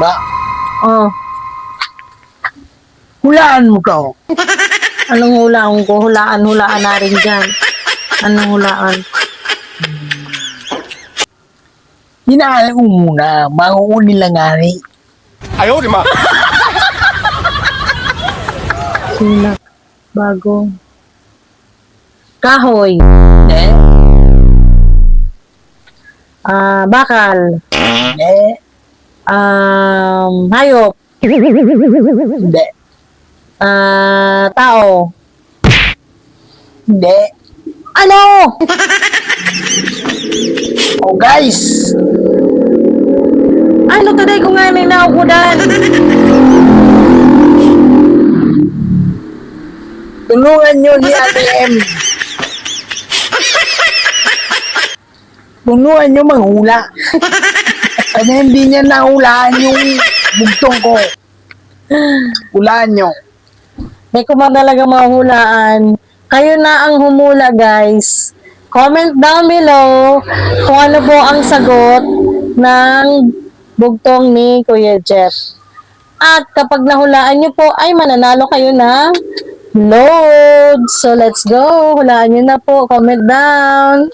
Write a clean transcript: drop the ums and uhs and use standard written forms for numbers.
Ba, Oh, hulaan mo to. anong hulaan ko? Hulaan na rin dyan. Anong hulaan? Hinaan mo muna bago ko nilangari. Sulak. Bago. Kahoy. Hindi. Bakal. Hindi. Hayop. Hindi. Tao. Hindi. Ano? Oh guys, Ano today ko nga may naukudan? tulungan nyo ni Ate M. Tulungan nyo manghula. Kasi hindi niya nahulaan yung bugtong ko. Hulaan nyo. May kuma talaga mahulaan. Kayo na ang humula, guys. Comment down below kung ano po ang sagot ng bugtong ni Kuya Jeff. At kapag nahulaan nyo po, ay mananalo kayo ng load. So, let's go. Hulaan nyo na po. Comment down.